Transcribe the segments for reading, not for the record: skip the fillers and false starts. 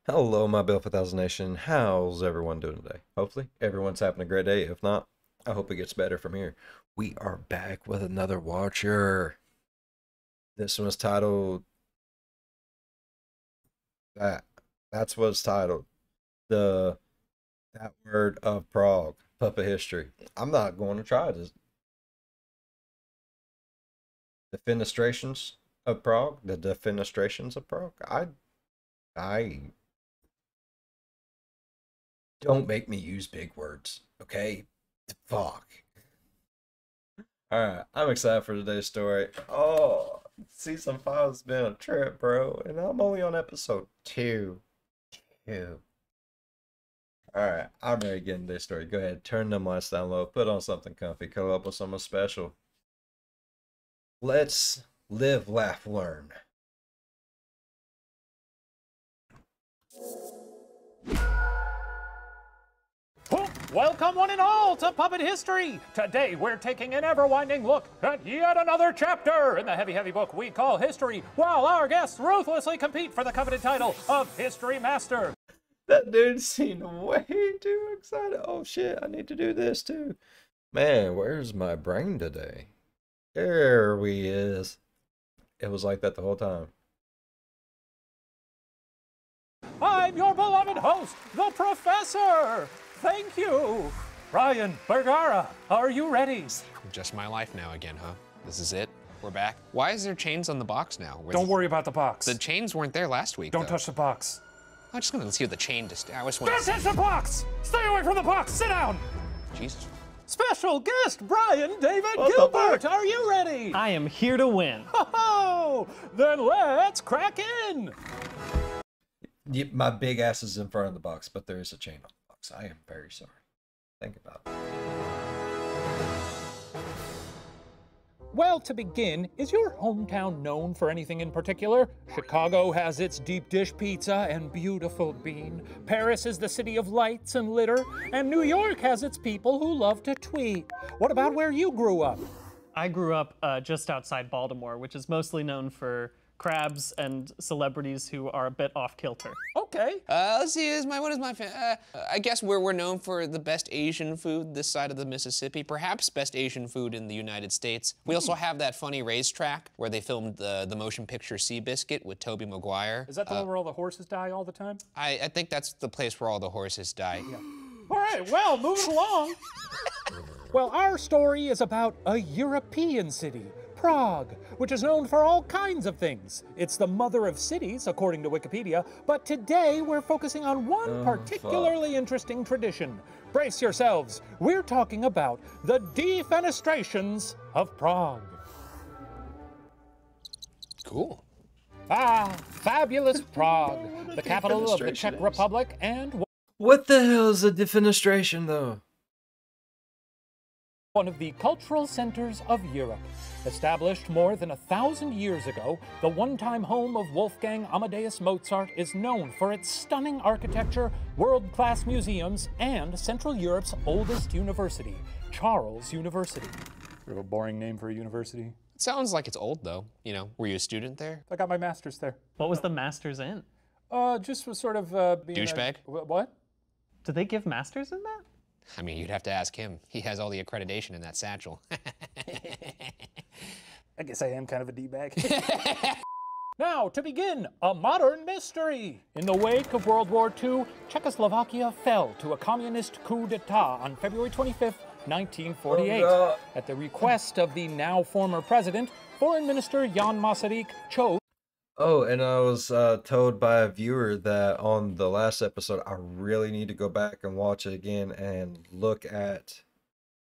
Hello, my Bill 4000 Nation. How's everyone doing today? Hopefully, everyone's having a great day. If not, I hope it gets better from here. We are back with another Watcher. This one's titled that. That's what it's titled. That word of Prague, puppet history. I'm not going to try this. Defenestrations of Prague. The Defenestrations of Prague. I don't make me use big words, okay? Fuck. Alright, I'm excited for today's story. Oh, season 5 has been a trip, bro. And I'm only on episode 2. Alright, I'm ready to get into this story. Go ahead, turn them lights down low, put on something comfy, cuddle up with someone special. Let's live, laugh, learn. Welcome one and all to Puppet History! Today we're taking an ever-winding look at yet another chapter in the heavy book we call History, while our guests ruthlessly compete for the coveted title of History Master. That dude seemed way too excited. Oh shit, I need to do this too. Man, where's my brain today? There we is. It was like that the whole time. I'm your beloved host, the Professor! Thank you! Ryan Bergara, are you ready? Just my life now again, huh? This is it? We're back? Why is there chains on the box now? Don't worry about the box. The chains weren't there last week, Don't though. touch the box. I'm just gonna see what the chain just... I just want Don't touch the box! Stay away from the box! Sit down! Jesus. Special guest Brian David What the Gilbert, fuck? are you ready? I am here to win. Ho-ho! Then let's crack in! My big ass is in front of the box, but there is a chain on the box. I am very sorry. Think about it. Well, to begin, is your hometown known for anything in particular? Chicago has its deep dish pizza and beautiful bean. Paris is the city of lights and litter. And New York has its people who love to tweet. What about where you grew up? I grew up just outside Baltimore, which is mostly known for crabs and celebrities who are a bit off kilter. Okay. Let's see, I guess we're known for the best Asian food this side of the Mississippi, perhaps best Asian food in the United States. We also have that funny racetrack where they filmed the motion picture Seabiscuit with Tobey Maguire. Is that the one where all the horses die all the time? I think that's the place where all the horses die. Yeah. All right, well, moving along. Well, our story is about a European city, Prague, which is known for all kinds of things. It's the mother of cities, according to Wikipedia, but today we're focusing on one particularly interesting tradition. Brace yourselves, we're talking about the Defenestrations of Prague. Cool. Ah, fabulous Prague, the capital of the Czech Republic and What the hell is a defenestration, though? one of the cultural centers of Europe. Established more than 1,000 years ago, the one-time home of Wolfgang Amadeus Mozart is known for its stunning architecture, world-class museums, and Central Europe's oldest university, Charles University. Sort of a boring name for a university. It sounds like it's old, though. You know, were you a student there? I got my master's there. What was the master's in? Just was sort of being Douchebag? What? Do they give masters in that? I mean, you'd have to ask him. He has all the accreditation in that satchel. I guess I am kind of a D-bag. Now, to begin, a modern mystery. In the wake of World War II, Czechoslovakia fell to a communist coup d'etat on February 25th, 1948. Oh, no. At the request of the now former president, Foreign Minister Jan Masaryk chose Oh, and I was told by a viewer that on the last episode, I really need to go back and watch it again and look at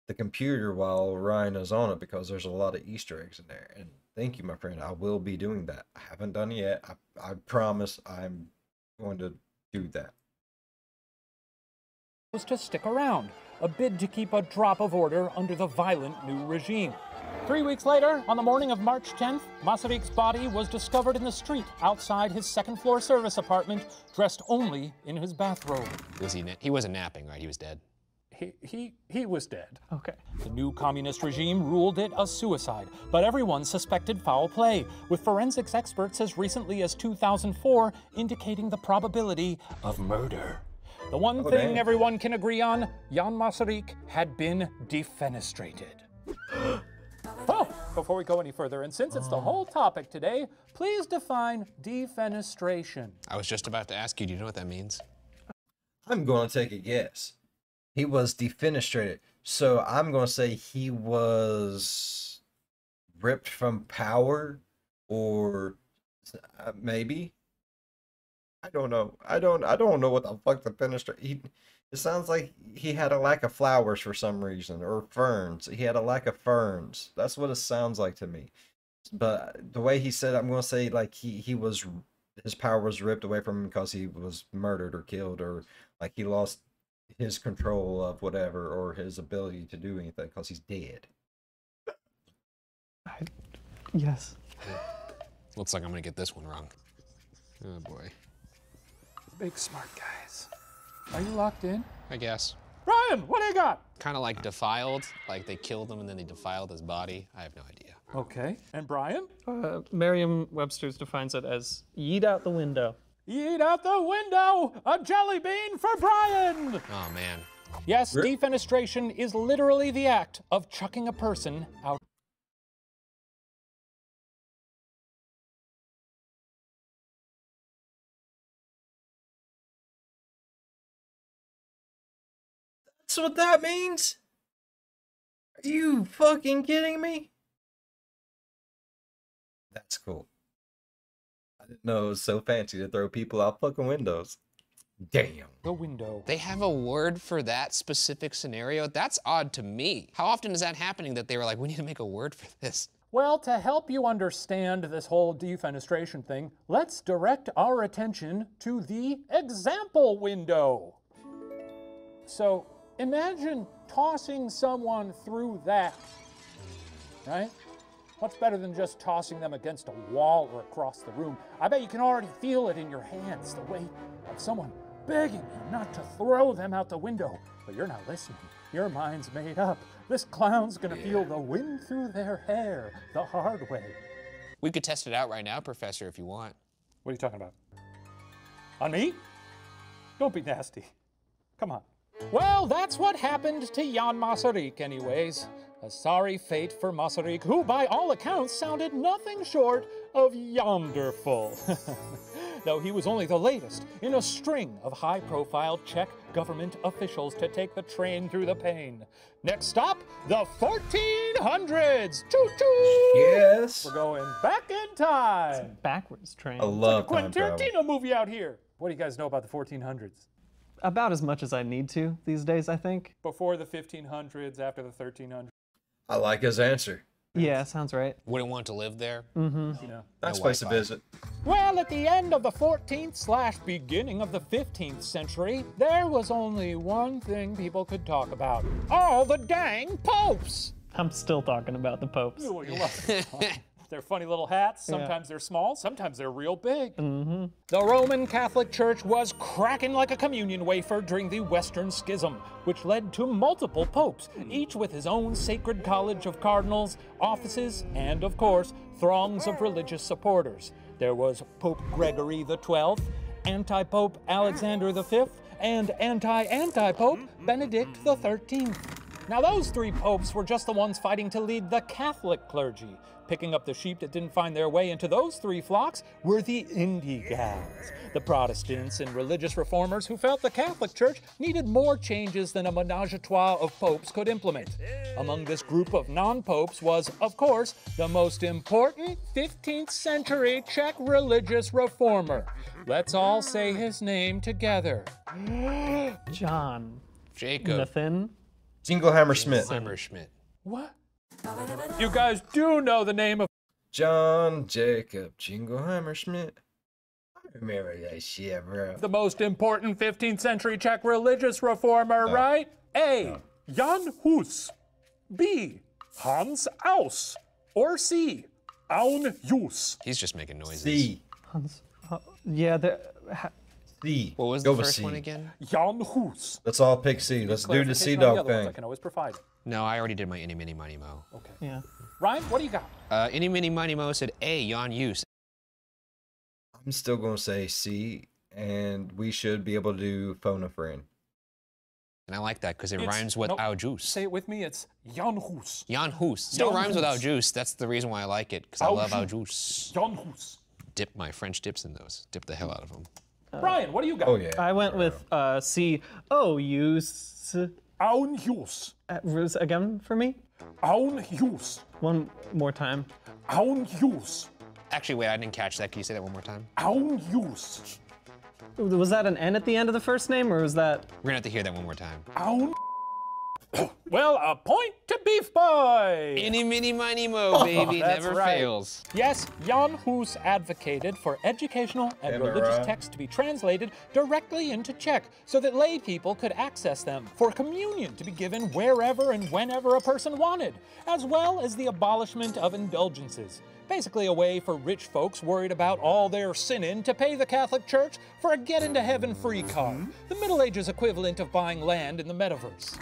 the computer while Ryan is on it because there's a lot of Easter eggs in there. And thank you, my friend. I will be doing that. I haven't done it yet. I promise I'm going to do that. to stick around, a bid to keep a drop of order under the violent new regime. 3 weeks later, on the morning of March 10th, Masaryk's body was discovered in the street outside his second-floor service apartment, dressed only in his bathrobe. He wasn't napping, right? He was dead. he was dead. Okay. The new communist regime ruled it a suicide, but everyone suspected foul play, with forensics experts as recently as 2004 indicating the probability of murder. The one thing damn. everyone can agree on, Jan Masaryk had been defenestrated. Oh, before we go any further, and since it's the whole topic today, please define defenestration. I was just about to ask you, do you know what that means? I'm going to take a guess. He was defenestrated. So I'm going to say he was ripped from power, or maybe. I don't know. I don't know what the fuck defenestrate. It sounds like he had a lack of flowers for some reason, or ferns. He had a lack of ferns. That's what it sounds like to me. But the way he said, I'm going to say like his power was ripped away from him because he was murdered or killed, or like he lost his control of whatever, or his ability to do anything because he's dead. Yes. Looks like I'm gonna get this one wrong. Oh boy. Big smart guys. Are you locked in? I guess. Brian, what do you got? Kind of like defiled, like they killed him and then they defiled his body. I have no idea. Okay. And Brian? Merriam-Webster's defines it as yeet out the window. Eat out the window! A jelly bean for Brian! Oh man. Yes, defenestration is literally the act of chucking a person out. That's what that means? Are you fucking kidding me? That's cool. I didn't know it was so fancy to throw people out fucking windows. Damn. The window. They have a word for that specific scenario? That's odd to me. How often is that happening that they were like, we need to make a word for this? Well, to help you understand this whole defenestration thing, let's direct our attention to the example window. So, imagine tossing someone through that, right? Much better than just tossing them against a wall or across the room. I bet you can already feel it in your hands, the weight of someone begging you not to throw them out the window. But you're not listening. Your mind's made up. This clown's gonna feel the wind through their hair the hard way. We could test it out right now, Professor, if you want. What are you talking about? On me? Don't be nasty. Come on. Well, that's what happened to Jan Masaryk anyways. A sorry fate for Masaryk, who by all accounts sounded nothing short of yonderful. Though he was only the latest in a string of high-profile Czech government officials to take the train through the pain. Next stop, the 1400s! Choo-choo! Yes. We're going back in time. Backwards train. I love Quentin time travel. Tarantino movie out here. What do you guys know about the 1400s? About as much as I need to these days, I think. Before the 1500s, after the 1300s. I like his answer. Yeah, sounds right. Wouldn't want to live there? You know. Nice No place to Wi-Fi. visit. Well, at the end of the 14th / beginning of the 15th century, there was only one thing people could talk about. All the dang popes! I'm still talking about the popes. Ooh, you love them. They're funny little hats. Sometimes they're small, sometimes they're real big. The Roman Catholic Church was cracking like a communion wafer during the Western Schism, which led to multiple popes, each with his own sacred college of cardinals, offices, and, of course, throngs of religious supporters. There was Pope Gregory XII, anti-Pope Alexander V, and anti-Pope Benedict XIII. Now, those three popes were just the ones fighting to lead the Catholic clergy. Picking up the sheep that didn't find their way into those three flocks were the Indigals, the Protestants and religious reformers who felt the Catholic Church needed more changes than a menage a trois of popes could implement. Among this group of non-popes was, of course, the most important 15th century Czech religious reformer. Let's all say his name together. John. Jacob Nathan. Jingleheimer Schmidt. Hammerschmidt. What? You guys do know the name of John Jacob Jingleheimer Schmidt. I remember that shit, bro. the most important 15th century Czech religious reformer, right? A. Jan Hus. B. Hans Aus. Or C. Aun Jus. He's just making noises. C. Hans. Yeah, C. What was Go the with first C. one again? Jan Hus. Let's all pick C. Let's do the sea Clarification on the dog other ones I thing. can always provide. No, I already did my Any, Mini, Miny, Mo. Okay. Yeah. Ryan, what do you got? Any, Mini, Miny, Mo said A, Jan Hus. I'm still gonna say C, and we should be able to do phone a friend. And I like that because it It's- rhymes with nope. our juice. Say it with me. It's Jan Hus. Jan Hus. Still Jan rhymes with our Hus. juice. That's the reason why I like it, because I Au love our jus. juice. Jan Hus. Dip my French dips in those. Dip the hell out of them. Brian, what do you got? Oh yeah. I went with C. Oh, use Aun Hus. again for me. Aun Hus. One more time. Aun Hus. Actually, wait, I didn't catch that. Can you say that one more time? Aun Hus. Was that an N at the end of the first name, or was that? We're gonna have to hear that one more time. Aun. Well, a point to Beef Boy. Any, Mini, Miny, Mo, baby. that's Never right. fails. Yes, Jan Hus advocated for educational and Am I religious right? texts to be translated directly into Czech so that lay people could access them, for communion to be given wherever and whenever a person wanted, as well as the abolishment of indulgences. Basically a way for rich folks worried about all their sinning to pay the Catholic Church for a get-into-heaven free card, the Middle Ages equivalent of buying land in the metaverse.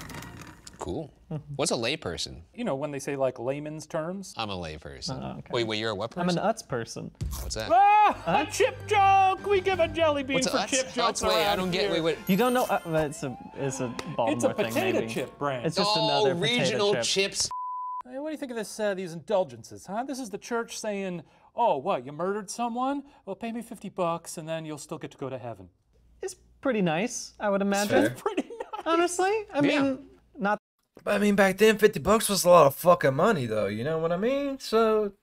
Cool. What's a layperson? You know, when they say like layman's terms. I'm a layperson. Oh, okay. Wait, you're a what I'm person? an Utz person. What's that? Ah, a chip joke! We give a jelly bean What's for a chip jokes Wait, I around don't get. here. Wait. You don't know? It's a Baltimore It's a thing, potato maybe. chip brand. It's just Oh, another regional potato chip. chips. Hey, what do you think of this? These indulgences, huh? This is the church saying, "Oh, what? You murdered someone? Well, pay me $50, and then you'll still get to go to heaven." It's pretty nice, I would imagine. Fair. Pretty nice. Honestly, I mean, not But I mean, back then, $50 was a lot of fucking money, though. You know what I mean? So,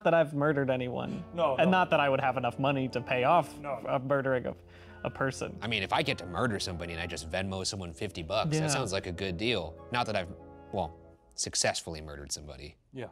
that I've murdered anyone. No, And no. not that I would have enough money to pay off No. of murdering a person. I mean, if I get to murder somebody and I just Venmo someone $50, Yeah. that sounds like a good deal. Not that I've, well, successfully murdered somebody. Yeah.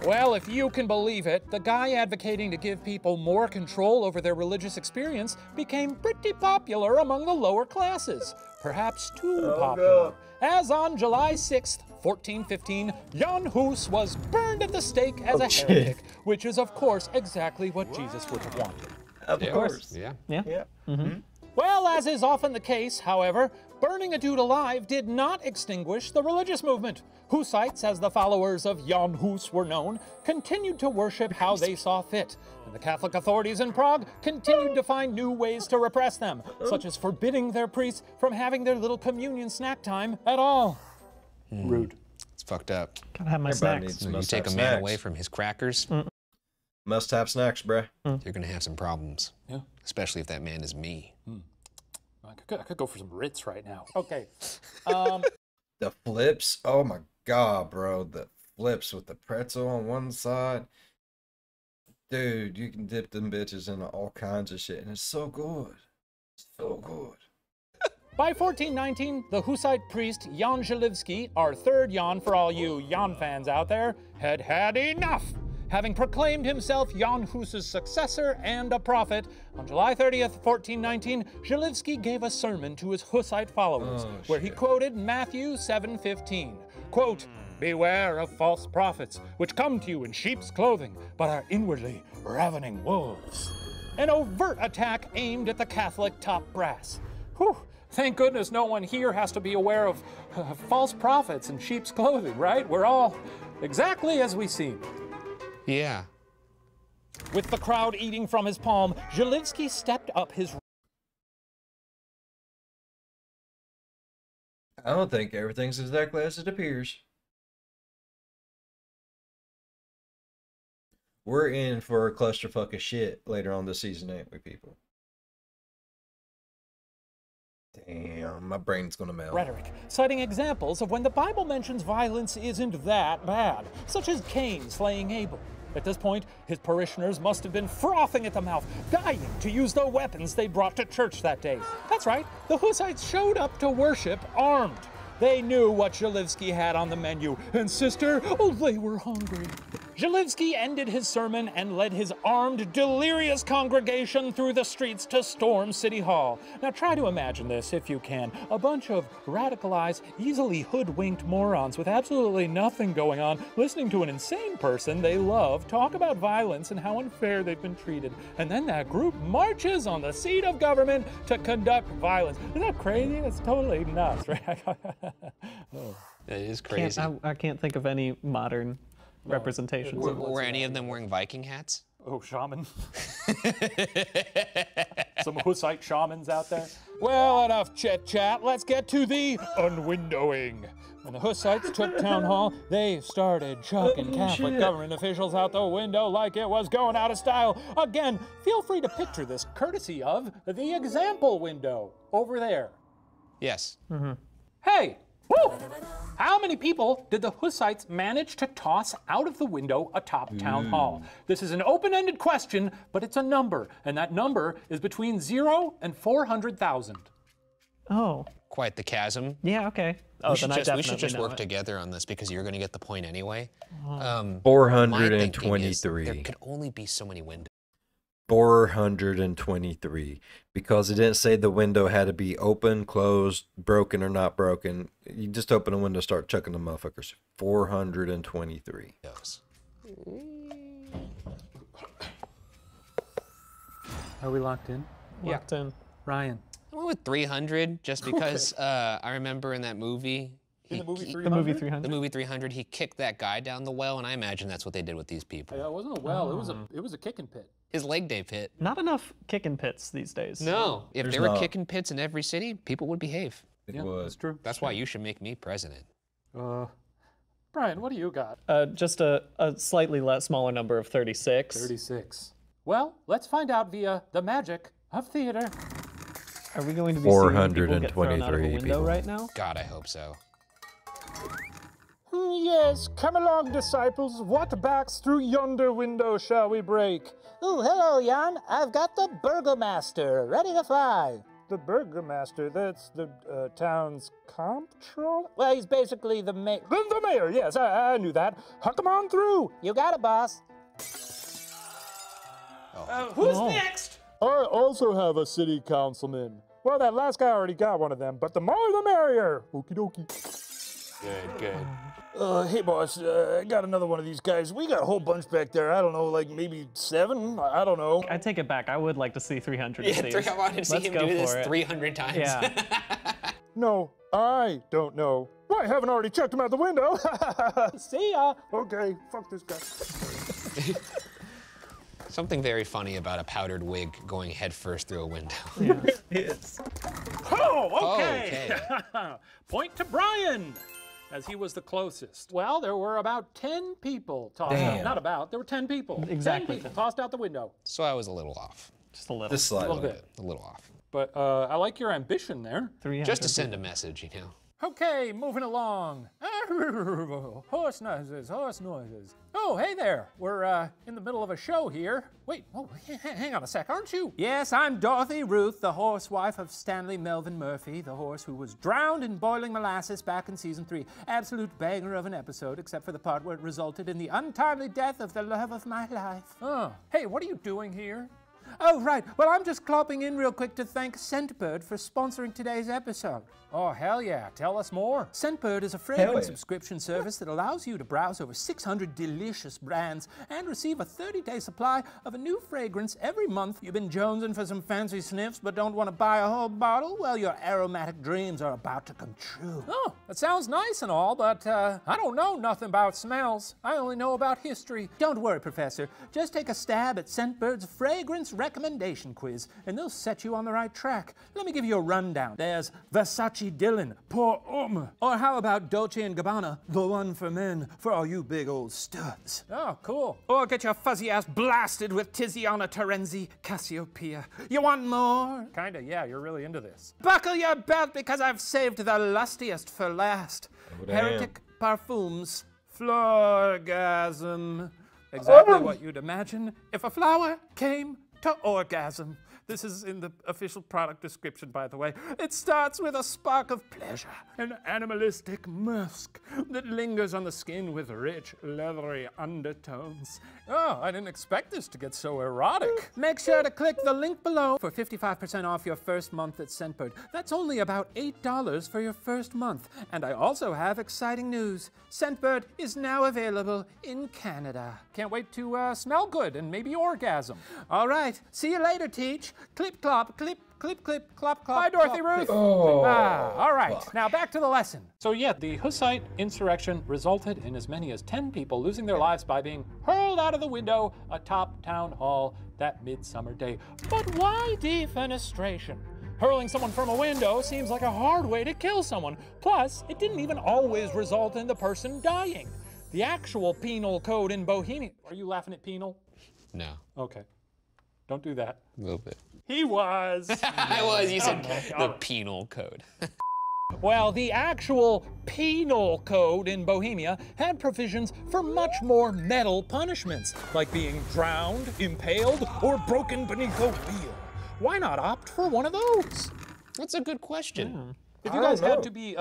Well, if you can believe it, the guy advocating to give people more control over their religious experience became pretty popular among the lower classes. Perhaps too popular. As on July 6th, 1415, Jan Hus was burned at the stake as a shit. heretic, which is, of course, exactly what Jesus would have wanted. of course. Yeah. Yeah. Yeah. Well, as is often the case, however, burning a dude alive did not extinguish the religious movement. Hussites, as the followers of Jan Hus were known, continued to worship how they saw fit, and the Catholic authorities in Prague continued to find new ways to repress them, such as forbidding their priests from having their little communion snack time at all. Rude. It's fucked up. Gotta have my Everybody snacks. needs You must-have take a man snacks. away from his crackers, Must-have snacks, bruh. you're gonna have some problems. Yeah. Especially if that man is me. I could go for some Ritz right now. Okay. The flips. Oh my god, bro. The flips with the pretzel on one side. Dude, you can dip them bitches into all kinds of shit, and it's so good. So good. By 1419, the Hussite priest Jan Zhelivsky, our third Jan for all you Jan fans out there, had had enough. Having proclaimed himself Jan Hus's successor and a prophet, on July 30th, 1419, Zhelivsky gave a sermon to his Hussite followers, where he quoted Matthew 7:15. Quote, "Beware of false prophets, which come to you in sheep's clothing, but are inwardly ravening wolves." An overt attack aimed at the Catholic top brass. Whew, thank goodness no one here has to be aware of false prophets in sheep's clothing, right? We're all exactly as we seem. Yeah. With the crowd eating from his palm, Zhelivsky stepped up his... I don't think everything's exactly as it appears. We're in for a clusterfuck of shit later on this season, ain't we, people? Damn, my brain's gonna melt. rhetoric, citing examples of when the Bible mentions violence isn't that bad, such as Cain slaying Abel. At this point, his parishioners must have been frothing at the mouth, dying to use the weapons they brought to church that day. That's right, the Hussites showed up to worship armed. They knew what Zhelivsky had on the menu, and sister, oh, they were hungry. Zalewski ended his sermon and led his armed, delirious congregation through the streets to storm City Hall. Now try to imagine this, if you can. A bunch of radicalized, easily hoodwinked morons with absolutely nothing going on, listening to an insane person they love talk about violence and how unfair they've been treated. And then that group marches on the seat of government to conduct violence. Isn't that crazy? That's totally nuts, right? Oh. That is crazy. I can't think of any modern representations. Were any of them wearing Viking hats? Oh, shaman. Some Hussite shamans out there. Well, enough chit-chat. Let's get to the unwindowing. When the Hussites took town hall, they started chucking Catholic government officials out the window like it was going out of style. Again, feel free to picture this courtesy of the example window over there. Yes. Hey! Woo! How many people did the Hussites manage to toss out of the window atop town hall? This is an open-ended question, but it's a number, and that number is between 0 and 400,000. Oh. Quite the chasm. Yeah, okay. Oh, We should just work together on this because you're going to get the point anyway. My thinking is 423. there can only be so many windows. 423, because it didn't say the window had to be open, closed, broken, or not broken. You just open a window, start chucking the motherfuckers. 423. Are we locked in? Locked in. Ryan. I went with 300 just because I remember in that movie. In the movie 300? The movie 300? The movie 300, he kicked that guy down the well, and I imagine that's what they did with these people. Yeah, it wasn't a well, it was a kicking pit. His leg day pit. Not enough kicking pits these days. No, if There's there were not. kicking pits in every city, people would behave. It Yeah, was. that's true. That's why you should make me president. Brian, what do you got? Just a slightly smaller number of 36. 36. Well, let's find out via the magic of theater. Are we going to be seeing people get thrown out of a 423 window people. right now? God, I hope so. Yes, come along, disciples. What backs through yonder window shall we break? Oh, hello, Jan. I've got the Burgomaster, ready to fly. The Burgomaster, that's the town's comptroller? Well, he's basically the mayor. The mayor, yes, I knew that. Huck him on through. You got it, boss. Who's next? I also have a city councilman. Well, that last guy already got one of them, but the more the merrier. Okie dokie. Good. Hey, boss, I got another one of these guys. We got a whole bunch back there. I don't know, like maybe 7? I don't know. I take it back. I would like to see 300 of these. I want to see Let's him go do this for it. 300 times. Yeah. No, I don't know. Why, I haven't already checked him out the window. See ya. Okay, fuck this guy. Something very funny about a powdered wig going headfirst through a window. Yes. Oh, okay. Okay. Point to Brian, as he was the closest. Well, there were about 10 people tossed out. Damn. Not about, there were 10 people. Exactly. 10 people tossed out the window. So I was a little off. Just a little. Just A little slightly. bit. A little off. But I like your ambition there. 300 Just to send a message, you know. Okay, moving along. Horse noises, horse noises. Oh, hey there. We're in the middle of a show here. Wait, oh, hang on a sec, aren't you? Yes, I'm Dorothy Ruth, the horse wife of Stanley Melvin Murphy, the horse who was drowned in boiling molasses back in season 3. Absolute banger of an episode, except for the part where it resulted in the untimely death of the love of my life. Oh, hey, what are you doing here? Oh, right. Well, I'm just clopping in real quick to thank Scentbird for sponsoring today's episode. Oh, hell yeah. Tell us more. Scentbird is a fragrance subscription service that allows you to browse over 600 delicious brands and receive a 30-day supply of a new fragrance every month. You've been jonesing for some fancy sniffs but don't want to buy a whole bottle? Well, your aromatic dreams are about to come true. Oh, that sounds nice and all, but I don't know nothing about smells. I only know about history. Don't worry, Professor. Just take a stab at Scentbird's fragrance recommendation quiz, and they'll set you on the right track. Let me give you a rundown. There's Versace Dylan, Pour Homme. Or how about Dolce & Gabbana, the one for men, for all you big old studs. Oh, cool. Or get your fuzzy ass blasted with Tiziana Terenzi, Cassiopeia. You want more? Kinda, yeah, you're really into this. Buckle your belt because I've saved the lustiest for last. damn. Heretic Parfums, Florgasm. Exactly what you'd imagine if a flower came to orgasm. This is in the official product description, by the way. It starts with a spark of pleasure, an animalistic musk that lingers on the skin with rich, leathery undertones. Oh, I didn't expect this to get so erotic. Make sure to click the link below for 55% off your first month at Scentbird. That's only about $8 for your first month. And I also have exciting news. Scentbird is now available in Canada. Can't wait to smell good and maybe orgasm. All right, see you later, Teach. Clip, clop, clip, clip, clip, clop, clop. Bye, Dorothy Ruth. All right, now back to the lesson. So yeah, the Hussite insurrection resulted in as many as 10 people losing their lives by being hurled out of the window atop town hall that midsummer day. But why defenestration? Hurling someone from a window seems like a hard way to kill someone. Plus, it didn't even always result in the person dying. The actual penal code in Bohemia... Are you laughing at penal? No. Okay. Don't do that. A little bit. He was. I was. You said the penal code. Well, the actual penal code in Bohemia had provisions for much more metal punishments, like being drowned, impaled, or broken beneath a wheel. Why not opt for one of those? That's a good question. If you guys had to be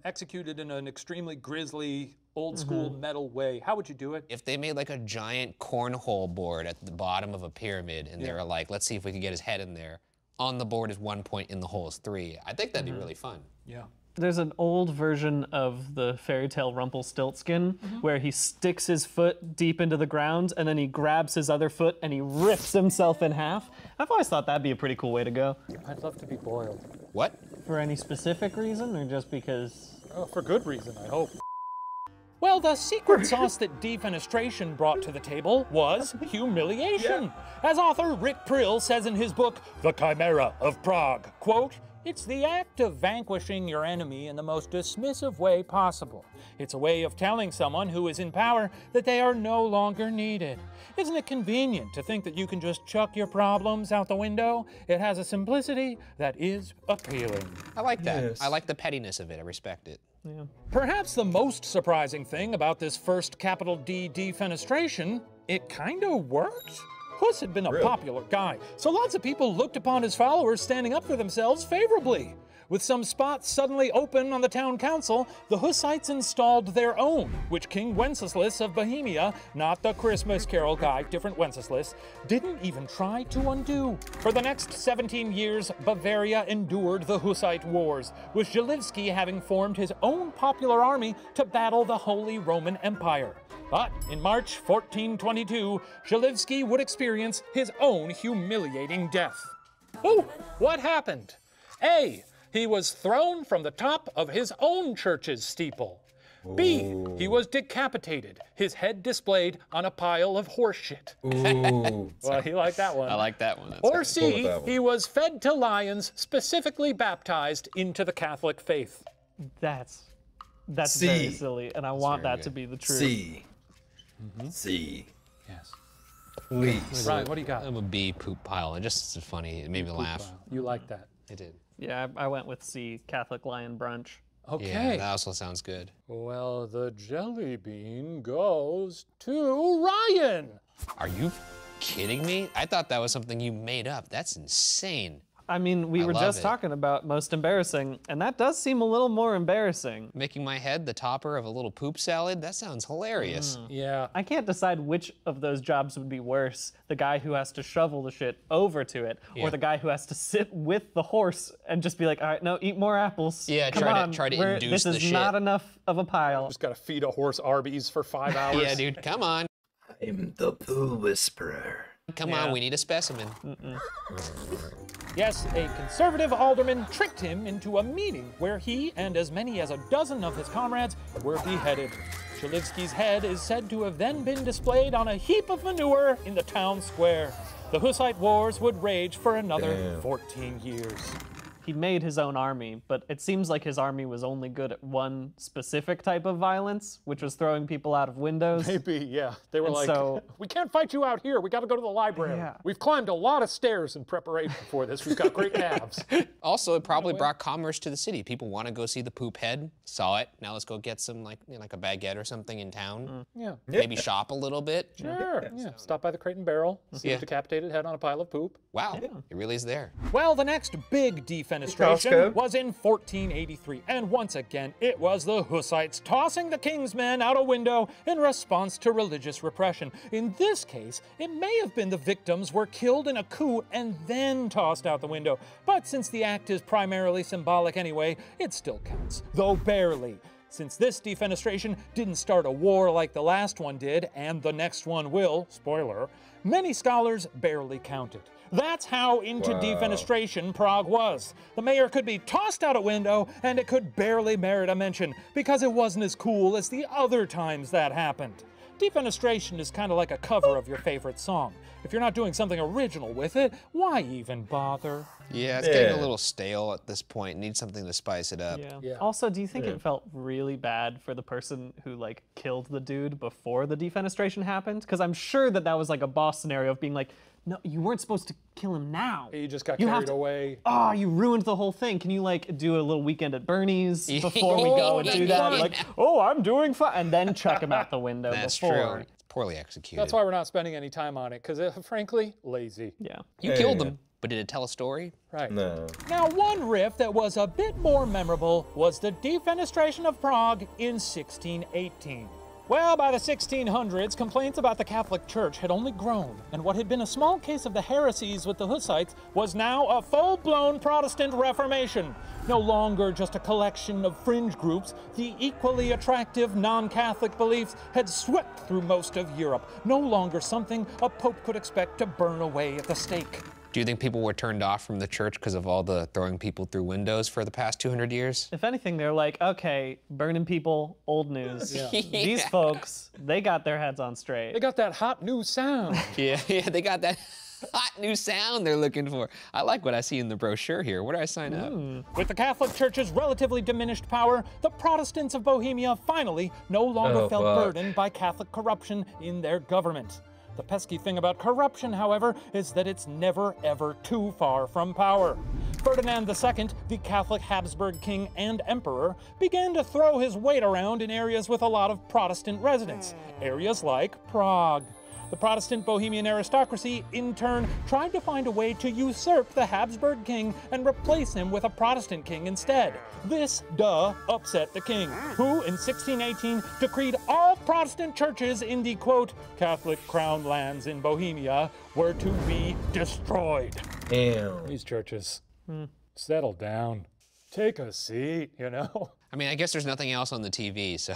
executed in an extremely grisly, old-school metal way, how would you do it? If they made like a giant cornhole board at the bottom of a pyramid and they were like, let's see if we can get his head in there. On the board is 1 point, in the hole is 3. I think that'd be really fun. Yeah. There's an old version of the fairy tale Rumpelstiltskin where he sticks his foot deep into the ground and then he grabs his other foot and he rips himself in half. I've always thought that'd be a pretty cool way to go. I'd love to be boiled. What? For any specific reason or just because? Oh, for good reason, I hope. Well, the secret sauce that defenestration brought to the table was humiliation. As author Rick Prill says in his book, The Chimera of Prague, quote, "It's the act of vanquishing your enemy in the most dismissive way possible. It's a way of telling someone who is in power that they are no longer needed. Isn't it convenient to think that you can just chuck your problems out the window? It has a simplicity that is appealing." I like that. Yes. I like the pettiness of it. I respect it. Yeah. Perhaps the most surprising thing about this first capital D defenestration, it kinda worked. Huss had been a popular guy, so lots of people looked upon his followers standing up for themselves favorably. With some spots suddenly open on the town council, the Hussites installed their own, which King Wenceslas of Bohemia, not the Christmas Carol guy, different Wenceslas, didn't even try to undo. For the next 17 years, Bavaria endured the Hussite Wars, with Zalewski having formed his own popular army to battle the Holy Roman Empire. But in March 1422, Zalewski would experience his own humiliating death. Oh, what happened? A, he was thrown from the top of his own church's steeple. B, he was decapitated, his head displayed on a pile of horse shit. Ooh. Well, he liked that one. I like that one. That's Or good. C, that one. he was fed to lions, specifically baptized into the Catholic faith. That's very C. silly, and I want very that to good. be the truth. C. C. Yes. Please. Ryan, what do you got? I'm a B poop pile. It just is funny. It made me laugh. You like that? It did. Yeah, I went with C, Catholic Lion Brunch. Okay. Yeah, that also sounds good. Well, the jelly bean goes to Ryan. Are you kidding me? I thought that was something you made up. That's insane. I mean, we were love just it. talking about most embarrassing, and that does seem a little more embarrassing. Making my head the topper of a little poop salad? That sounds hilarious. Yeah. I can't decide which of those jobs would be worse. The guy who has to shovel the shit over to it, Yeah. or the guy who has to sit with the horse and just be like, all right, no, eat more apples. Yeah, Come try on, to we're- induce This the is shit." not enough of a pile. Just gotta feed a horse Arby's for 5 hours. Yeah, dude, come on. I'm the poo whisperer. Come on, we need a specimen. Yes, a conservative alderman tricked him into a meeting where he and as many as a dozen of his comrades were beheaded. Zalewski's head is said to have then been displayed on a heap of manure in the town square. The Hussite Wars would rage for another 14 years. he made his own army, but it seems like his army was only good at one specific type of violence, which was throwing people out of windows. Maybe, yeah. They were And like, so- we can't fight you out here. We got to go to the library. Yeah. We've climbed a lot of stairs in preparation for this. We've got great calves. Also, it probably brought commerce to the city. People want to go see the poop head. Saw it. Now let's go get some like a baguette or something in town. Yeah. Maybe shop a little bit. Sure. Yeah. Stop by the Crate and Barrel, see Yeah. a decapitated head on a pile of poop. Wow, it really is there. Well, the next big defenestration Costco. was in 1483, and once again, it was the Hussites tossing the king's men out a window in response to religious repression. In this case, it may have been the victims were killed in a coup and then tossed out the window, but since the act is primarily symbolic anyway, it still counts, though barely. Since this defenestration didn't start a war like the last one did, and the next one will, spoiler, many scholars barely count it. That's how into defenestration Prague was. The mayor could be tossed out a window, and it could barely merit a mention, because it wasn't as cool as the other times that happened. Defenestration is kind of like a cover of your favorite song. If you're not doing something original with it, why even bother? Yeah, it's getting a little stale at this point. Need something to spice it up. Yeah. Also, do you think it felt really bad for the person who like killed the dude before the defenestration happened? Because I'm sure that was like a boss scenario of being like, no, you weren't supposed to kill him now. He just got You have carried to- away. Oh, you ruined the whole thing. Can you like do a little weekend at Bernie's before we go and do that? Like, oh, I'm doing fine, and then chuck him out the window. That's before. true. It's poorly executed. That's why we're not spending any time on it, because frankly, lazy. Yeah. you killed them, but did it tell a story? Right. No. Now, one riff that was a bit more memorable was the Defenestration of Prague in 1618. Well, by the 1600s, complaints about the Catholic Church had only grown, and what had been a small case of the heresies with the Hussites was now a full-blown Protestant Reformation. No longer just a collection of fringe groups, the equally attractive non-Catholic beliefs had swept through most of Europe, no longer something a pope could expect to burn away at the stake. Do you think people were turned off from the church because of all the throwing people through windows for the past 200 years? If anything, they're like, okay, burning people, old news. These folks, they got their heads on straight. They got that hot new sound. Yeah, they got that hot new sound they're looking for. I like what I see in the brochure here. Where do I sign up? With the Catholic Church's relatively diminished power, the Protestants of Bohemia finally no longer felt burdened by Catholic corruption in their government. The pesky thing about corruption, however, is that it's never ever too far from power. Ferdinand II, the Catholic Habsburg king and emperor, began to throw his weight around in areas with a lot of Protestant residents, areas like Prague. The Protestant Bohemian aristocracy, in turn, tried to find a way to usurp the Habsburg king and replace him with a Protestant king instead. This, upset the king, who, in 1618, decreed all Protestant churches in the, quote, Catholic crown lands in Bohemia were to be destroyed. Damn. These churches, settle down. Take a seat, you know? I mean, I guess there's nothing else on the TV, so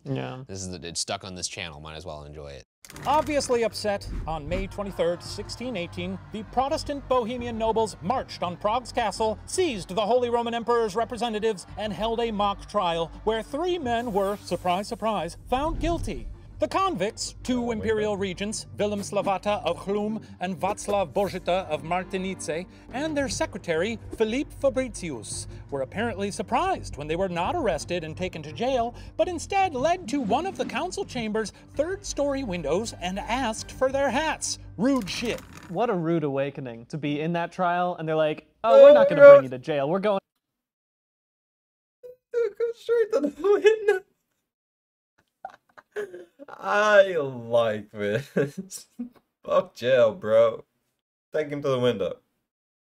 Yeah. it's stuck on this channel. Might as well enjoy it. Obviously upset, on May 23rd, 1618, the Protestant Bohemian nobles marched on Prague's castle, seized the Holy Roman Emperor's representatives, and held a mock trial where 3 men were, surprise, surprise, found guilty. The convicts, 2 imperial regents, Willem Slavata of Chlum and Václav Božita of Martinice, and their secretary, Philippe Fabricius, were apparently surprised when they were not arrested and taken to jail, but instead led to one of the council chamber's 3rd-story windows and asked for their hats. Rude shit. What a rude awakening to be in that trial, and they're like, oh, we're not going to bring you to jail. We're going. Go straight to the window. I like this. Fuck jail, bro. Take him to the window.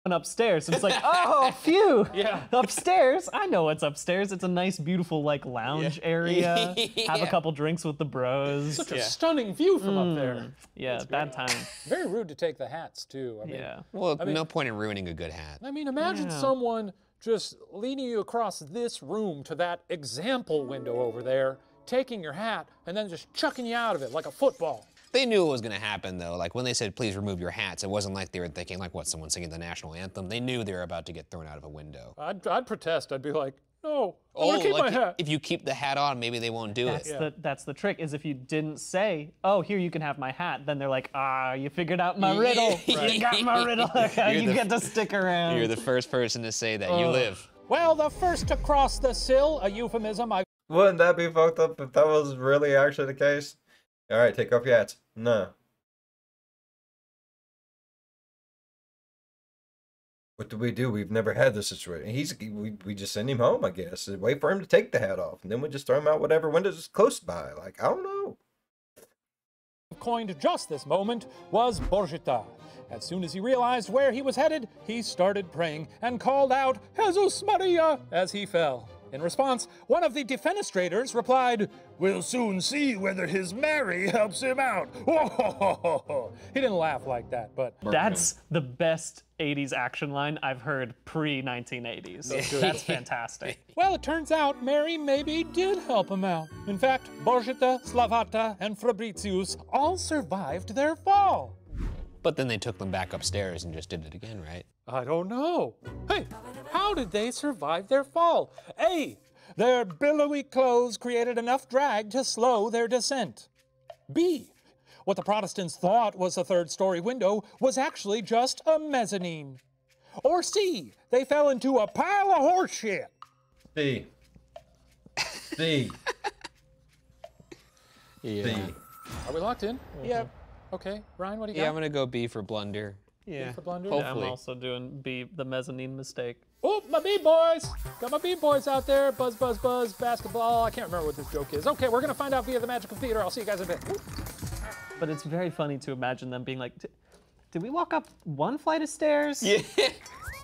Upstairs. It's like, oh, phew. Yeah. Upstairs. I know what's upstairs. It's a nice, beautiful, like, lounge area. Have a couple drinks with the bros. Such a stunning view from up there. Yeah, bad time. Very rude to take the hats, too. I mean, Yeah. Well, no point in ruining a good hat. I mean, imagine someone just leading you across this room to that example window over there, taking your hat, and then just chucking you out of it like a football. They knew it was going to happen, though. Like, when they said, please remove your hats, it wasn't like they were thinking, like, what, someone singing the national anthem? They knew they were about to get thrown out of a window. I'd protest. I'd be like, No, I want to keep my hat. If you keep the hat on, maybe they won't do it. That's the trick, is if you didn't say, oh, here, you can have my hat, then they're like, you figured out my riddle. You got my riddle. You get to stick around. You're the first person to say that. You live. Well, the first to cross the sill, a euphemism I... Wouldn't that be fucked up if that was really actually the case? All right, take off your hats. No. What do we do? We've never had this situation. We just send him home, I guess. And wait for him to take the hat off, and then we just throw him out whatever windows is close by. Like, I don't know. coined just this moment was Borgita. As soon as he realized where he was headed, he started praying and called out, Jesus Maria, as he fell. In response, one of the defenestrators replied, We'll soon see whether his Mary helps him out. He didn't laugh like that, but... That's the best 80s action line I've heard pre-1980s. That's fantastic. Well, it turns out Mary maybe did help him out. In fact, Borgita, Slavata, and Fabricius all survived their fall. But then they took them back upstairs and just did it again, right? I don't know. Hey, how did they survive their fall? A, their billowy clothes created enough drag to slow their descent. B, what the Protestants thought was a third-story window was actually just a mezzanine. Or C, they fell into a pile of horse shit. C. C. Yeah. C. Are we locked in? Yep. Okay, Ryan, what do you got? Yeah, I'm gonna go B for blunder. Yeah. For blunder? Yeah, I'm Hopefully. also doing B, the mezzanine mistake. Oh, my B-boys! Got my B-boys out there. Buzz, buzz, buzz, basketball. I can't remember what this joke is. Okay, we're gonna find out via the magic of theater. I'll see you guys in a bit. But it's very funny to imagine them being like, did we walk up one flight of stairs? Yeah.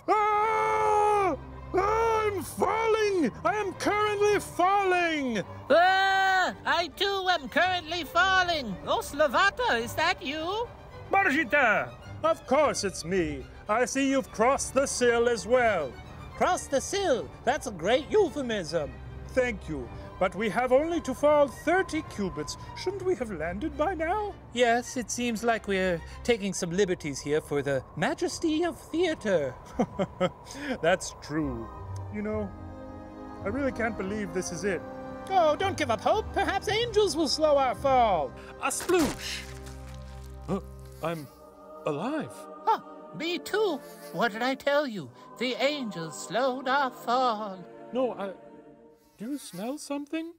Ah! I'm falling! I am currently falling! Ah, I too am currently falling. Oh, Slavata, is that you? Margita! Of course it's me. I see you've crossed the sill as well. Cross the sill. That's a great euphemism. Thank you. But we have only to fall 30 cubits. Shouldn't we have landed by now? Yes, it seems like we're taking some liberties here for the majesty of theater. That's true. You know, I really can't believe this is it. Oh, don't give up hope. Perhaps angels will slow our fall. A sploosh! I'm alive. Huh, me too. What did I tell you? The angels slowed our fall. No, do you smell something?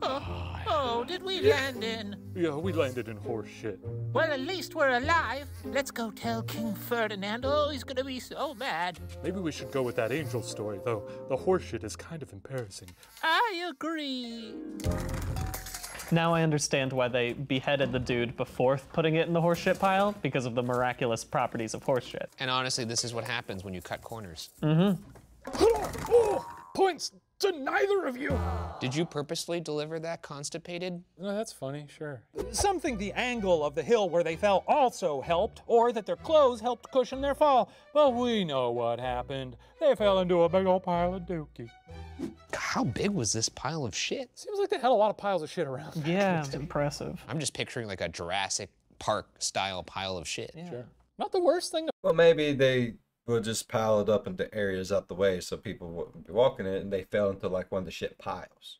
Oh, did we land in? Yeah, we landed in horse shit. Well, at least we're alive. Let's go tell King Ferdinand. Oh, he's gonna be so mad. Maybe we should go with that angel story, though. The horse shit is kind of embarrassing. I agree. Now I understand why they beheaded the dude before putting it in the horseshit pile, because of the miraculous properties of horseshit. And honestly, this is what happens when you cut corners. Oh, points to neither of you. Did you purposely deliver that constipated? No, that's funny, sure. Some think the angle of the hill where they fell also helped, or that their clothes helped cushion their fall. But we know what happened. They fell into a big old pile of dookie. How big was this pile of shit? Seems like they had a lot of piles of shit around. Yeah, it's impressive. I'm just picturing like a Jurassic Park style pile of shit. Yeah. Sure. Not the worst thing to... Well, maybe they will just pile it up into areas out the way so people wouldn't be walking it, and they fell into like one of the shit piles.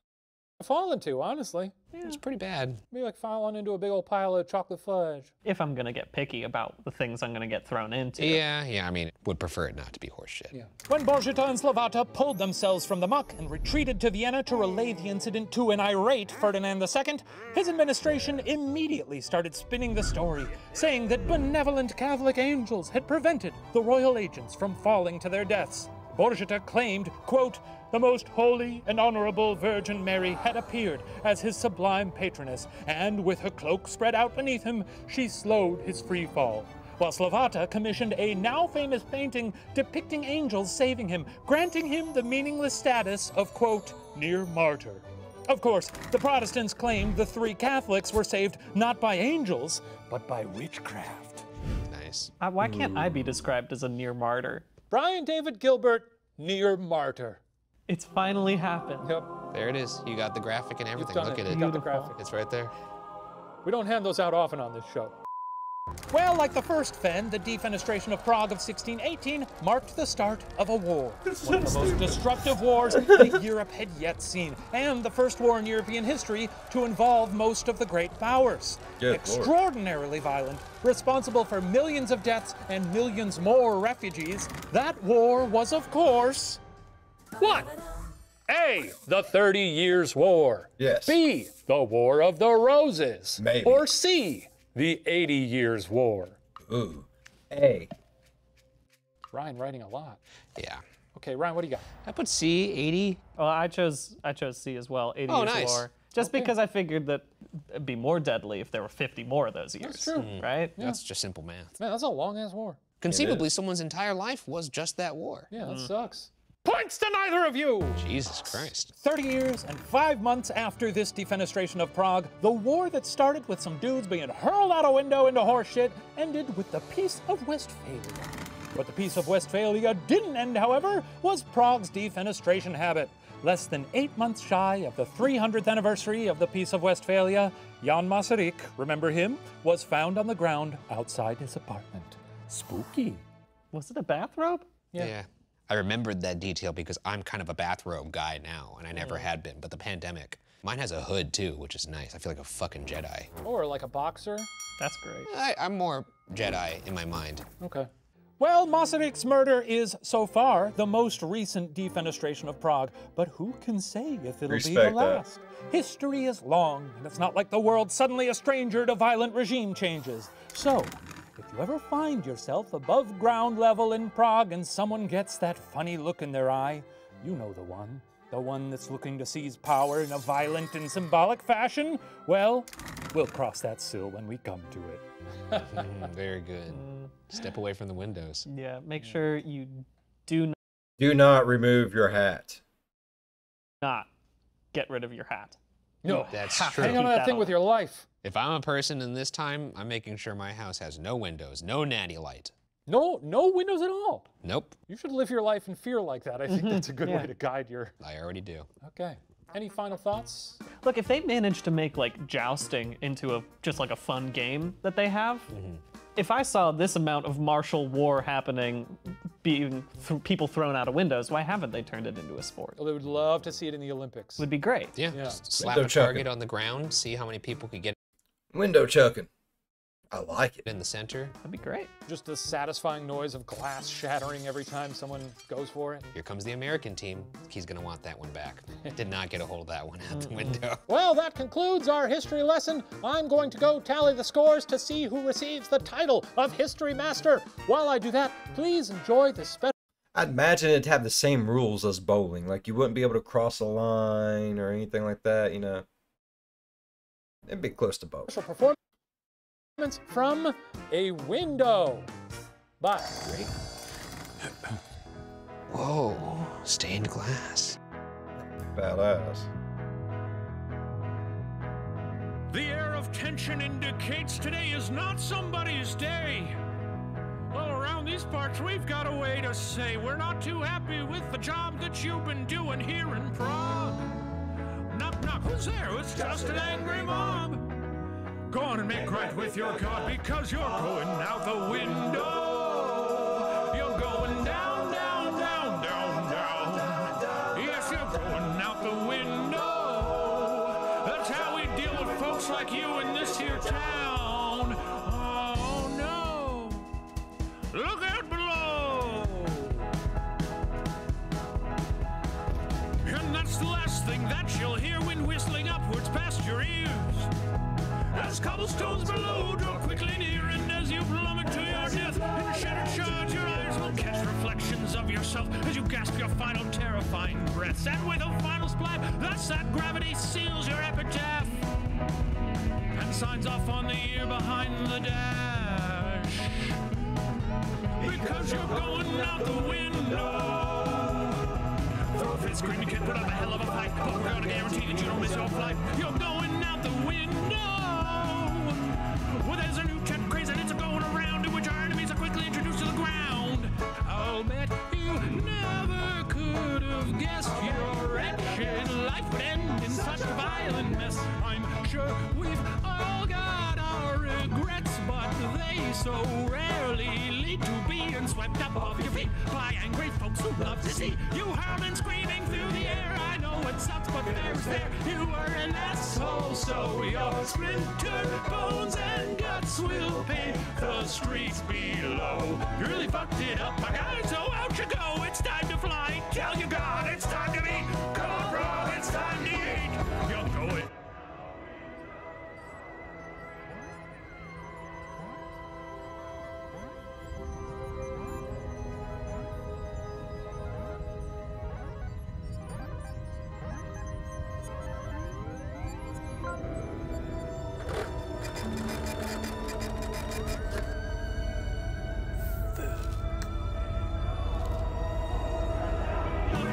fall into, honestly. Yeah, it's pretty bad. Maybe like falling into a big old pile of chocolate fudge. If I'm gonna get picky about the things I'm gonna get thrown into. Yeah, I mean, would prefer it not to be horse shit. Yeah. When Borgita and Slavata pulled themselves from the muck and retreated to Vienna to relay the incident to an irate Ferdinand II, his administration immediately started spinning the story, saying that benevolent Catholic angels had prevented the royal agents from falling to their deaths. Borgita claimed, quote, the most holy and honorable Virgin Mary had appeared as his sublime patroness, and with her cloak spread out beneath him, she slowed his free fall. While Slavata commissioned a now famous painting depicting angels saving him, granting him the meaningless status of, quote, near martyr. Of course, the Protestants claimed the three Catholics were saved not by angels, but by witchcraft. Nice. Why can't I be described as a near martyr? Brian David Gilbert, near martyr. It's finally happened. Yep. There it is. You got the graphic and everything. Done Look it. at You it. got the graphic. It's right there. We don't hand those out often on this show. Well, like the first Fen, the Defenestration of Prague of 1618 marked the start of a war. One of the most destructive wars that Europe had yet seen, and the first war in European history to involve most of the great powers. Good Extraordinarily violent, responsible for millions of deaths and millions more refugees, that war was, of course, what? A, the 30 Years' War. Yes. B, the War of the Roses. Maybe. Or C, the 80 Years' War. Ooh. A. Ryan writing a lot. Yeah. Okay, Ryan, what do you got? I put C, 80. Well, I chose C as well. 80 Oh, Years nice. War. Just because I figured that it'd be more deadly if there were 50 more of those years. That's true. Right? That's just simple math. Man, that's a long-ass war. Conceivably, someone's entire life was just that war. Yeah, that sucks. Points to neither of you! Jesus Christ. 30 years and 5 months after this Defenestration of Prague, the war that started with some dudes being hurled out a window into horseshit ended with the Peace of Westphalia. What the Peace of Westphalia didn't end, however, was Prague's defenestration habit. Less than 8 months shy of the 300th anniversary of the Peace of Westphalia, Jan Masaryk, remember him, was found on the ground outside his apartment. Spooky. Was it a bathrobe? Yeah. I remembered that detail because I'm kind of a bathrobe guy now, and I never had been, but the pandemic. Mine has a hood too, which is nice. I feel like a fucking Jedi. Or like a boxer. That's great. I'm more Jedi in my mind. Okay. Well, Masaryk's murder is, so far, the most recent defenestration of Prague, but who can say if it'll be the Respect that. last? History is long, and it's not like the world's suddenly a stranger to violent regime changes. So, if you ever find yourself above ground level in Prague and someone gets that funny look in their eye, you know the one that's looking to seize power in a violent and symbolic fashion, well, we'll cross that sill when we come to it. Very good. Step away from the windows. Yeah, make sure you do Do not remove your hat. not get rid of your hat. No, That's hang true. on to Keep that that thing on. with your life. If I'm a person in this time, I'm making sure my house has no windows, no natty light. No windows at all. Nope, You should live your life in fear like that. I think that's a good Yeah. way to guide your... I already do. Okay. Any final thoughts? Look, if they manage to make like jousting into just like a fun game that they have, if I saw this amount of martial war happening, being people thrown out of windows, why haven't they turned it into a sport? Well, they would love to see it in the Olympics. Would be great. Yeah, Yeah. just slap Window a chucking. target on the ground, see how many people could get Window chucking. I like it. in the center. That'd be great. Just the satisfying noise of glass shattering every time someone goes for it. Here comes the American team. He's gonna want that one back. Did not get a hold of that one out the window. Well, that concludes our history lesson. I'm going to go tally the scores to see who receives the title of History Master. While I do that, please enjoy the special I'd imagine it'd have the same rules as bowling. Like, you wouldn't be able to cross a line or anything like that, you know. It'd be close to bowling. performance from A Window by Whoa, stained glass. Badass. The air of tension indicates today is not somebody's day. Well, around these parts, we've got a way to say we're not too happy with the job that you've been doing here in Prague. Knock, knock, who's there? It's just an angry mob. Go on and make right with your God because you're going out the window. You're going down, down, down, down, down. Yes, you're going out the window. That's how we deal with folks like you in this here town. Oh no. Look out below. And that's the last thing that you'll hear when whistling upwards past your ears. As cobblestones below draw quickly near, and as you plummet to your death in shattered shards, your eyes will catch reflections of yourself as you gasp your final terrifying breaths. And with a final splat, thus that gravity seals your epitaph and signs off on the year behind the dash. Because you're going out the window. Throw a fit screaming kid, put up a hell of a fight, but we're gonna guarantee that you don't miss your flight. You're going out the window. Well, there's a new jet craze and it's going around in which our enemies are quickly introduced to the ground. I'll bet you never could have guessed your wretched life would end in such a violent mess. I'm sure we've all got our regrets, but they so rarely lead to being swept up off your feet by angry folks who love to see you howling, screaming through the air. I know it sucks, but there's there. You were an asshole, so your splintered bones and guts will pay the streets below. You really fucked it up, my guy, so out you go. It's time to fly. Tell your God it's time to eat. Come on, bro, it's time to eat. You'll go it.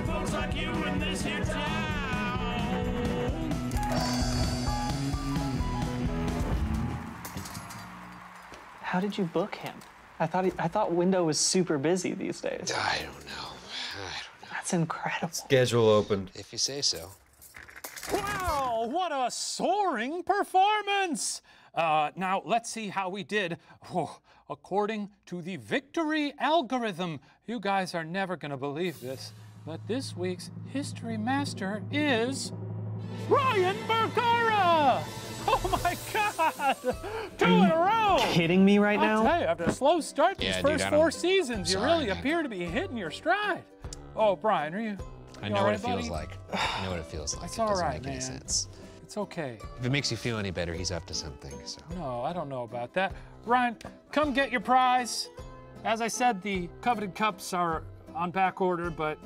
Folks like you in this here town. How did you book him? I thought Window was super busy these days. I don't know. That's incredible. Schedule opened. If you say so. Wow, what a soaring performance! Now, let's see how we did. Oh, according to the victory algorithm, you guys are never going to believe this, but this week's history master is Ryan Bergara! Oh my God! 2 in a row! Kidding me right I'll now? tell you, after a slow start these Yeah, dude, first I 4 don't- seasons, you Sorry, really man. appear to be hitting your stride. Oh, Brian, are you? I you know all what right, it feels buddy? like. I know what it feels like. It's It all doesn't right, make any man. sense. It's okay. If it makes you feel any better, he's up to something, so. No, I don't know about that. Ryan, come get your prize. As I said, the coveted cups are on back order, but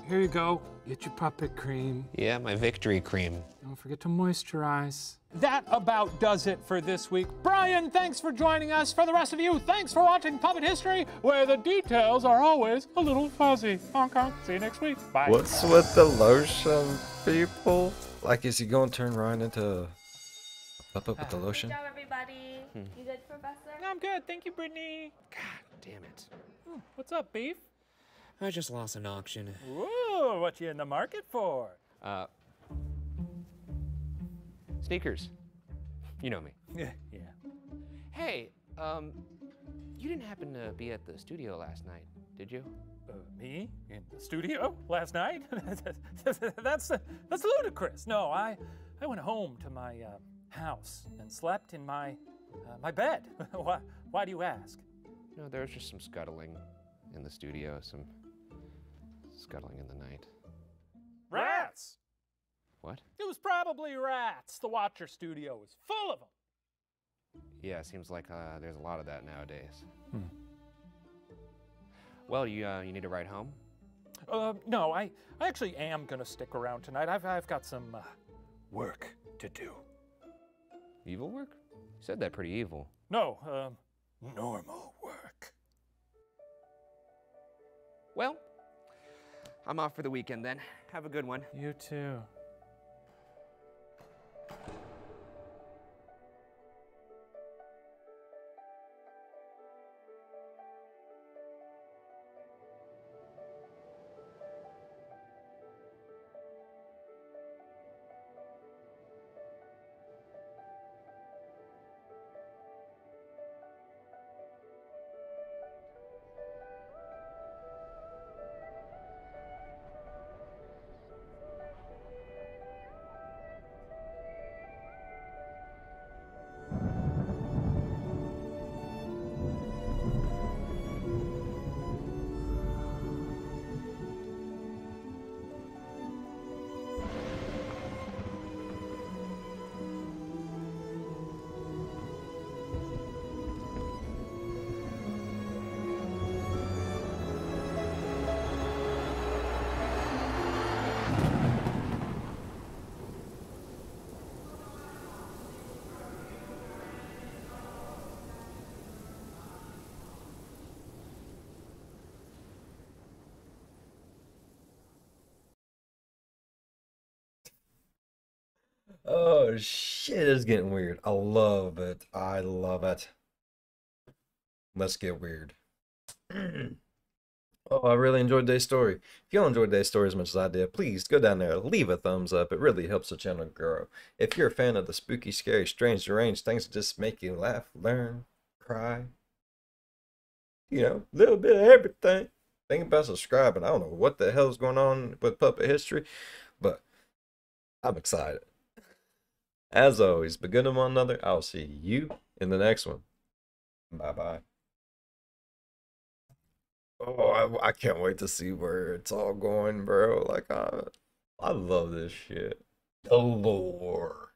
here you go. Get your puppet cream. Yeah, my victory cream. Don't forget to moisturize. That about does it for this week. Brian, thanks for joining us. For the rest of you, thanks for watching Puppet History, where the details are always a little fuzzy. Honk honk. See you next week. Bye. What's with the lotion, people? Like, is he going to turn Ryan into a puppet with the lotion? Good job, everybody. You good, Professor? I'm good. Thank you, Brittany. God damn it. What's up, Beef? I just lost an auction. Whoa, what you in the market for? Sneakers. You know me. Yeah. Hey, you didn't happen to be at the studio last night, did you? Me in the studio last night? that's ludicrous. No, I went home to my house and slept in my my bed. Why do you ask? No, there was just some scuttling in the studio, some scuttling in the night. Rats. What? It was probably rats. The Watcher studio is full of them. Yeah, it seems like there's a lot of that nowadays. Well, you need to ride home? No, I actually am gonna stick around tonight. I've got some work to do. Evil work? You said that pretty evil. No, normal work. Well, I'm off for the weekend then. Have a good one. You too. Oh shit, it's getting weird. I love it. I love it. Let's get weird. Oh, I really enjoyed today's story. If y'all enjoyed today's story as much as I did, please go down there, leave a thumbs up. It really helps the channel grow. If you're a fan of the spooky, scary, strange, deranged things that just make you laugh, learn, cry, You know, a little bit of everything. Think about subscribing. I don't know what the hell's going on with puppet history, but I'm excited. As always, be good to one another. I'll see you in the next one. Bye bye. Oh, I can't wait to see where it's all going, bro. Like, I love this shit. The lore.